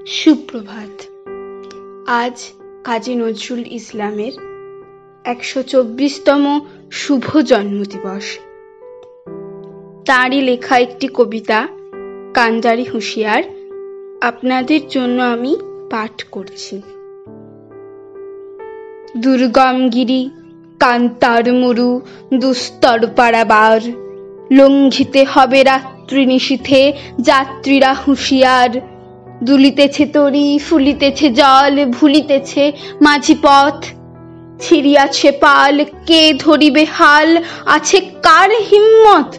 সুপ্রভাত। আজ কাজী নজরুল ইসলামের 124তম শুভ জন্মদিবস। তাঁরই লেখা একটি কবিতা কান্ডারি হুঁশিয়ার আপনাদের জন্য আমি পাঠ করছি। দুর্গম গিরি কান্তার মরু দুস্তর পারাবার, লঙ্ঘিতে হবে রাত্রি নিশীথে যাত্রীরা হুঁশিয়ার। দুলিতেছে তরি ফুলিতেছে জল, ভুলিতেছে মাঝি পথ, ছিড়িয়াছে পাল কে ধরিবে হাল, আছে কার হিম্মত?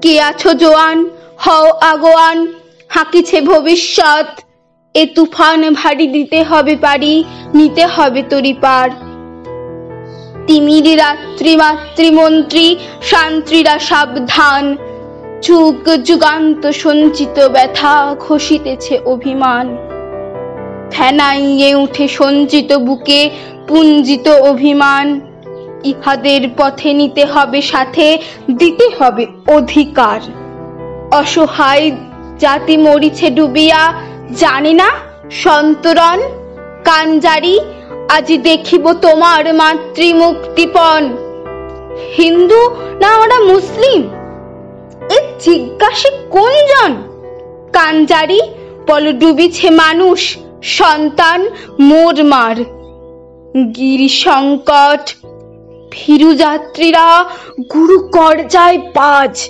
কে আছো জোয়ান হও আগোয়ান, হাঁকিছে ভবিষ্যৎ। এ তুফান ভারী দিতে হবে পারি, নিতে হবে তরি পার। তিমির রাত্রি মাতৃমন্ত্রী শান্ত্রীরা সাবধান, যুগ যুগান্ত সঞ্চিত ব্যথা ঘষিতেছে অভিমান। ফেনাইয়ে উঠে সঞ্চিত বুকে পুঞ্জিত অভিমান, ইহাদের পথে নিতে হবে সাথে, দিতে হবে অধিকার। অসহায় জাতি মরিছে ডুবিয়া, জানে না সন্তরণ। কান্ডারি আজি দেখিব তোমার মাতৃমুক্তিপণ। হিন্দু না ওরা মুসলিম এ জিজ্ঞাসে কোনজন? কান্ডারি বল ডুবিছে মানুষ সন্তান মোরমার। গিরি সংকট ভীরু যাত্রীরা গুরু কর যায় বাজ,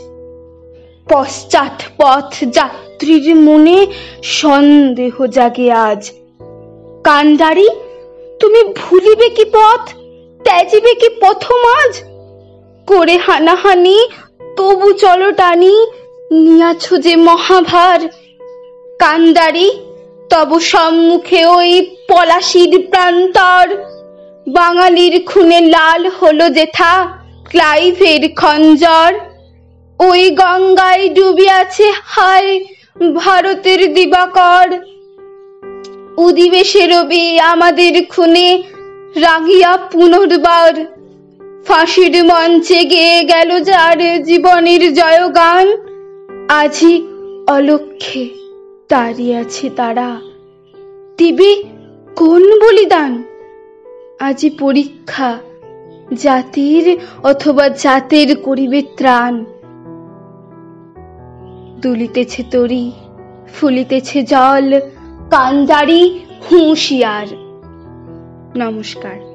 পশ্চাৎ পথ যাত্রীর মনে সন্দেহ জাগে আজ। কান্ডারি তুমি ভুলিবে কি পথ, ত্যাজিবে কি পথমাজ? করে হানাহানি তবু চলো টানি, নিয়াছ যে মহাভার। কান্ডারি তব সম্মুখে ওই পলাশির প্রান্তর, বাঙালির খুনে লাল হলো যেথা ক্লাইভের খঞ্জর। ওই গঙ্গায় ডুবিয়াছে হায় ভারতের দিবাকর, উদিবে রবি আমাদের খুনে রাগিয়া পুনর্বার। ফাঁসির মঞ্চে গেয়ে গেল যার জীবনের জয়গান, আজি অলক্ষ্যে দাঁড়িয়ে আছে তারা, দিবে কোন বলিদান? আজি পরীক্ষা জাতির অথবা জাতের করিবে ত্রাণ। দুলিতেছে তরি ফুলিতেছে জল, কান্ডারি হুঁশিয়ার। নমস্কার।